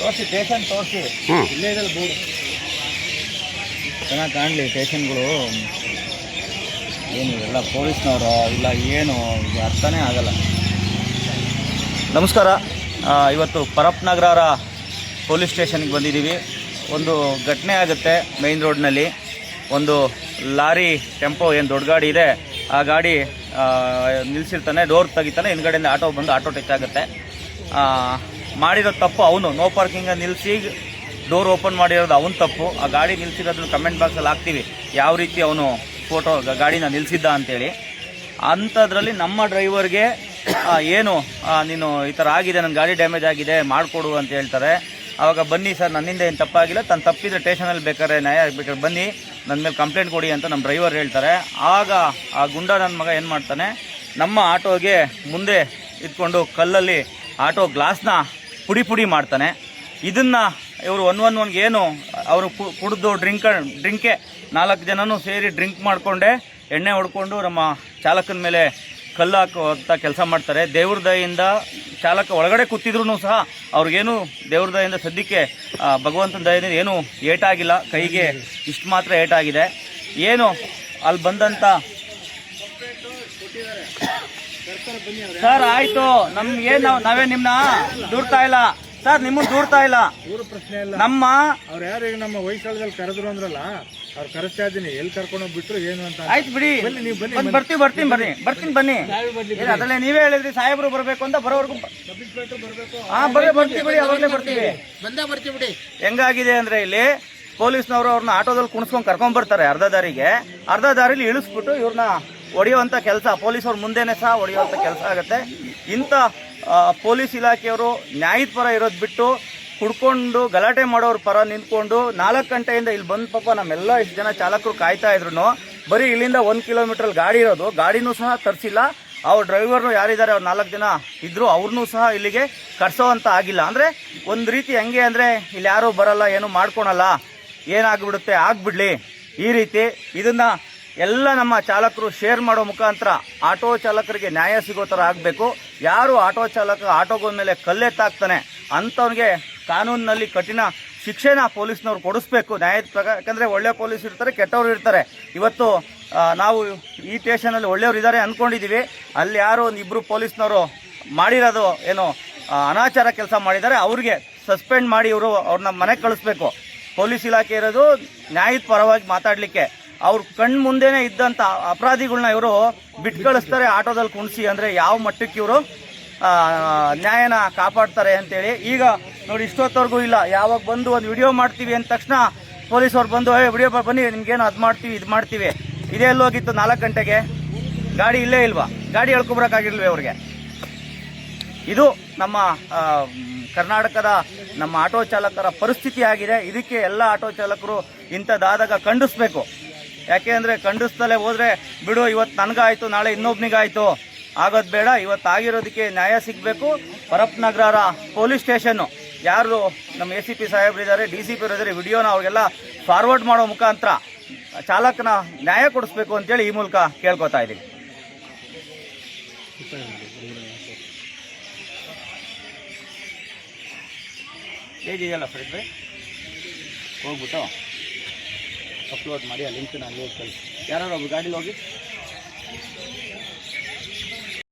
ತೋರಿಸಿ ಸ್ಟೇಷನ್ ತೋರಿಸಿ, ಇಲ್ಲೇ ಇದೆಲ್ಲ ಬೋರ್ಡ್ ಚೆನ್ನಾಗಿ ಕಾಣಲಿ. ಸ್ಟೇಷನ್ಗಳು ಏನು ಎಲ್ಲ ಪೊಲೀಸ್ನವರು ಇಲ್ಲ ಏನು ಇದು ಅರ್ಥನೇ ಆಗಲ್ಲ. ನಮಸ್ಕಾರ. ಇವತ್ತು ಪರಪ್ಪನಗರ ಪೊಲೀಸ್ ಸ್ಟೇಷನ್ಗೆ ಬಂದಿದ್ದೀವಿ. ಒಂದು ಘಟನೆ ಆಗುತ್ತೆ ಮೈನ್ ರೋಡ್ನಲ್ಲಿ. ಒಂದು ಲಾರಿ ಟೆಂಪೋ ಏನು ದೊಡ್ಡ ಗಾಡಿ ಇದೆ, ಆ ಗಾಡಿ ನಿಲ್ಲಿಸಿರ್ತಾನೆ, ಡೋರ್ ತೆಗಿತಾನೆ, ಹಿಂದ್ಗಡೆಯಿಂದ ಆಟೋ ಬಂದು ಆಟೋ ಟಚ್ ಆಗುತ್ತೆ. ಮಾಡಿರೋ ತಪ್ಪು ಅವನು, ನೋ ಪಾರ್ಕಿಂಗ ನಿಲ್ಲಿಸಿ ಡೋರ್ ಓಪನ್ ಮಾಡಿರೋದು ಅವನು ತಪ್ಪು. ಆ ಗಾಡಿ ನಿಲ್ಲಿಸಿರೋದನ್ನ ಕಮೆಂಟ್ ಬಾಕ್ಸಲ್ಲಿ ಹಾಕ್ತೀವಿ ಯಾವ ರೀತಿ ಅವನು ಫೋಟೋ ಗಾಡಿನ ನಿಲ್ಲಿಸಿದ್ದ ಅಂತೇಳಿ. ಅಂಥದ್ರಲ್ಲಿ ನಮ್ಮ ಡ್ರೈವರ್ಗೆ ಏನು ನೀನು ಈ ಥರ ಆಗಿದೆ, ನನ್ನ ಗಾಡಿ ಡ್ಯಾಮೇಜ್ ಆಗಿದೆ ಮಾಡಿಕೊಡು ಅಂತ ಹೇಳ್ತಾರೆ. ಆವಾಗ ಬನ್ನಿ ಸರ್, ನನ್ನಿಂದ ಏನು ತಪ್ಪಾಗಿಲ್ಲ, ತನ್ನ ತಪ್ಪಿದ್ರೆ ಸ್ಟೇಷನಲ್ಲಿ ಬೇಕಾದ್ರೆ ನ್ಯಾಯ ಬೇಕಾದ್ರೆ ಬನ್ನಿ, ನನ್ನ ಮೇಲೆ ಕಂಪ್ಲೇಂಟ್ ಕೊಡಿ ಅಂತ ನಮ್ಮ ಡ್ರೈವರ್ ಹೇಳ್ತಾರೆ. ಆಗ ಆ ಗುಂಡ ನನ್ನ ಮಗ ಏನು ಮಾಡ್ತಾನೆ, ನಮ್ಮ ಆಟೋಗೆ ಮುಂದೆ ಇಟ್ಕೊಂಡು ಕಲ್ಲಲ್ಲಿ ಆಟೋ ಗ್ಲಾಸ್ನ ಪುಡಿ ಮಾಡ್ತಾನೆ. ಇದನ್ನು ಇವರು ಒನ್ಗೆ ಏನು ಅವರು ಕುಡಿದು ಡ್ರಿಂಕೆ 4 ಜನನೂ ಸೇರಿ ಡ್ರಿಂಕ್ ಮಾಡಿಕೊಂಡೆ ಎಣ್ಣೆ ಹೊಡ್ಕೊಂಡು ನಮ್ಮ ಚಾಲಕನ ಮೇಲೆ ಕಲ್ಲು ಹಾಕುವಂಥ ಕೆಲಸ ಮಾಡ್ತಾರೆ. ದೇವ್ರ ದಯೆಯಿಂದ ಚಾಲಕ ಒಳಗಡೆ ಕೂತಿದ್ರು ಸಹ ಅವ್ರಿಗೇನು ದೇವ್ರ ದಯೆಯಿಂದ ಸದ್ಯಕ್ಕೆ ಭಗವಂತನ ದಯೆಯಿಂದ ಏನೂ ಏಟಾಗಿಲ್ಲ, ಕೈಗೆ ಇಷ್ಟು ಮಾತ್ರ ಏಟಾಗಿದೆ. ಏನು ಅಲ್ಲಿ ಬಂದಂಥ ಸರ್ ಆಯಿತು, ನಮ್ಗೇನು ನಾವೇ ನಿಮ್ಮನ್ನ ದೂರ್ತಾ ಇಲ್ಲ ಸರ್, ನಿಮ್ಮನ್ನು ದೂರ್ತಾ ಇಲ್ಲ, ಪ್ರಶ್ನೆ ಇಲ್ಲ. ನಮ್ಮ ಅವ್ರು ಯಾರು ಈಗ ನಮ್ಮ ವಯಸ್ಸಾಳದಲ್ಲಿ ಕರೆದ್ರು ಅಂದ್ರಲ್ಲ, ಅವ್ರು ಕರೆಸ್ತಾ ಇದ್ದೀನಿ, ಎಲ್ಲಿ ಕರ್ಕೊಂಡೋಗಿ ಬಿಟ್ರು ಏನು ಅಂತ. ಆಯ್ತು ಬಿಡಿ, ಬರ್ತೀನಿ ಬನ್ನಿ. ಅದಲ್ಲೇ ನೀವೇ ಹೇಳಿದ್ರಿ ಸಾಹೇಬ್ರು ಬರಬೇಕು ಅಂತ, ಬರೋವರೆಗೂ ಬರ್ತೀವಿ ಬಿಡಿ, ಅವಾಗಲೇ ಬರ್ತೀವಿ ಬಿಡಿ. ಹೆಂಗಾಗಿದೆ ಅಂದ್ರೆ ಇಲ್ಲಿ ಪೊಲೀಸ್ನವರು ಅವ್ರನ್ನ ಆಟೋದಲ್ಲಿ ಕುಣಿಸ್ಕೊಂಡು ಕರ್ಕೊಂಡ್ ಬರ್ತಾರೆ ಅರ್ಧ ದಾರಿಲಿ ಇಳಿಸ್ಬಿಟ್ಟು ಇವ್ರನ್ನ ಹೊಡೆಯುವಂಥ ಕೆಲಸ, ಪೊಲೀಸವ್ರ ಮುಂದೆನೇ ಸಹ ಹೊಡೆಯುವಂಥ ಕೆಲಸ ಆಗುತ್ತೆ. ಇಂಥ ಪೊಲೀಸ್ ಇಲಾಖೆಯವರು ನ್ಯಾಯದ ಪರ ಇರೋದು ಬಿಟ್ಟು ಕುಡ್ಕೊಂಡು ಗಲಾಟೆ ಮಾಡೋರ ಪರ ನಿಂತ್ಕೊಂಡು 4 ಗಂಟೆಯಿಂದ ಇಲ್ಲಿ ಬಂದು ಪಾಪ ನಮ್ಮೆಲ್ಲ ಇಷ್ಟು ಜನ ಚಾಲಕರು ಕಾಯ್ತಾ ಇದ್ರು. ಬರೀ ಇಲ್ಲಿಂದ 1 ಕಿಲೋಮೀಟರ್ ಗಾಡಿ ಇರೋದು, ಗಾಡಿನೂ ಸಹ ತರಿಸಿಲ್ಲ. ಅವ್ರ ಡ್ರೈವರ್ನು ಯಾರಿದ್ದಾರೆ ಅವ್ರು 4 ಜನ ಇದ್ರು, ಅವ್ರನ್ನೂ ಸಹ ಇಲ್ಲಿಗೆ ಕರ್ಸೋವಂಥ ಆಗಿಲ್ಲ. ಅಂದರೆ ಒಂದು ರೀತಿ ಹೆಂಗೆ ಅಂದರೆ ಇಲ್ಲಿ ಯಾರೂ ಬರಲ್ಲ, ಏನು ಮಾಡ್ಕೊಳಲ್ಲ, ಏನಾಗ್ಬಿಡುತ್ತೆ ಆಗ್ಬಿಡ್ಲಿ ಈ ರೀತಿ. ಇದನ್ನು ಎಲ್ಲ ನಮ್ಮ ಚಾಲಕರು ಶೇರ್ ಮಾಡೋ ಮುಖಾಂತರ ಆಟೋ ಚಾಲಕರಿಗೆ ನ್ಯಾಯ ಸಿಗೋ ಥರ ಆಗಬೇಕು. ಯಾರು ಆಟೋ ಚಾಲಕ ಆಟೋಗಳ ಮೇಲೆ ಕಲ್ಲೆತ್ತಾಕ್ತಾನೆ ಅಂಥವ್ನಿಗೆ ಕಾನೂನಿನಲ್ಲಿ ಕಠಿಣ ಶಿಕ್ಷೆನ ಪೊಲೀಸ್ನವ್ರು ಕೊಡಿಸ್ಬೇಕು ನ್ಯಾಯದ ಪ್ರಕಾರ. ಯಾಕಂದರೆ ಒಳ್ಳೆ ಪೊಲೀಸ್ ಇರ್ತಾರೆ, ಕೆಟ್ಟವರು ಇರ್ತಾರೆ. ಇವತ್ತು ನಾವು ಈ ಸ್ಟೇಷನಲ್ಲಿ ಒಳ್ಳೆಯವರು ಇದ್ದಾರೆ ಅಂದ್ಕೊಂಡಿದ್ದೀವಿ, ಅಲ್ಲಿ ಯಾರು ಒಂದಿಬ್ಬರು ಪೊಲೀಸ್ನವರು ಮಾಡಿರೋದು ಏನು ಅನಾಚಾರ ಕೆಲಸ ಮಾಡಿದ್ದಾರೆ, ಅವ್ರಿಗೆ ಸಸ್ಪೆಂಡ್ ಮಾಡಿ ಅವ್ರನ್ನ ಮನೆಗೆ ಕಳಿಸ್ಬೇಕು. ಪೊಲೀಸ್ ಇಲಾಖೆ ಇರೋದು ನ್ಯಾಯದ ಪರವಾಗಿ ಮಾತಾಡಲಿಕ್ಕೆ. ಅವ್ರ ಕಣ್ಣು ಮುಂದೆನೇ ಇದ್ದಂಥ ಅಪರಾಧಿಗಳನ್ನ ಇವರು ಬಿಟ್ಟು ಕಳಿಸ್ತಾರೆ ಆಟೋದಲ್ಲಿ ಕುಣಿಸಿ. ಅಂದರೆ ಯಾವ ಮಟ್ಟಕ್ಕೆ ಇವರು ನ್ಯಾಯನ ಕಾಪಾಡ್ತಾರೆ ಅಂತೇಳಿ. ಈಗ ನೋಡಿ ಇಷ್ಟೊತ್ತವರೆಗೂ ಇಲ್ಲ, ಯಾವಾಗ ಬಂದು ಒಂದು ವಿಡಿಯೋ ಮಾಡ್ತೀವಿ ಅಂದ ತಕ್ಷಣ ಪೊಲೀಸವ್ರು ಬಂದು ವಿಡಿಯೋ ಬನ್ನಿ ನಿಮ್ಗೇನು ಅದು ಮಾಡ್ತೀವಿ ಇದು ಮಾಡ್ತೀವಿ. ಇದೇ ಎಲ್ಲೋಗಿತ್ತು 4 ಗಂಟೆಗೆ ಗಾಡಿ ಇಲ್ಲೇ ಇಲ್ವಾ, ಗಾಡಿ ಹೇಳ್ಕೊಬರಕ್ಕಾಗಿಲ್ವೇ ಅವ್ರಿಗೆ? ಇದು ನಮ್ಮ ಕರ್ನಾಟಕದ ನಮ್ಮ ಆಟೋ ಚಾಲಕರ ಪರಿಸ್ಥಿತಿ ಆಗಿದೆ. ಇದಕ್ಕೆ ಎಲ್ಲ ಆಟೋ ಚಾಲಕರು ಇಂಥದ್ದಾದಾಗ ಖಂಡಿಸ್ಬೇಕು. ಯಾಕೆ ಅಂದರೆ ಖಂಡಿಸ್ತಲೇ ಹೋದರೆ ಬಿಡು, ಇವತ್ತು ನನಗಾಯಿತು ನಾಳೆ ಇನ್ನೊಬ್ನಿಗಾಯಿತು ಆಗೋದು ಬೇಡ. ಇವತ್ತು ಆಗಿರೋದಕ್ಕೆ ನ್ಯಾಯ ಸಿಗಬೇಕು. ಪರಪ್ಪನಗರ ಪೊಲೀಸ್ ಸ್ಟೇಷನ್ನು ಯಾರು ನಮ್ಮ ACP ಸಾಹೇಬ್ರಿದ್ದಾರೆ, DCP ಇದ್ದಾರೆ, ವಿಡಿಯೋನ ಅವ್ರಿಗೆಲ್ಲ ಫಾರ್ವರ್ಡ್ ಮಾಡೋ ಮುಖಾಂತರ ಚಾಲಕನ ನ್ಯಾಯ ಕೊಡಿಸ್ಬೇಕು ಅಂತೇಳಿ ಈ ಮೂಲಕ ಕೇಳ್ಕೊತಾ ಇದ್ದೀವಿ. ಹೇಗಿದೆಯಲ್ಲ ಫ್ರೆಂಡ್, ಹೋಗ್ಬಿಟ್ಟು ಅಪ್ಲೋಡ್ ಮಾಡಿ ಆ ಲಿಂಕ್ನ ಅಲ್ಲಿ ಹೋಗಿ ಕಳಿಸಿ. ಯಾರು ಒಬ್ರು ಗಾಡೀಲಿ ಹೋಗಿ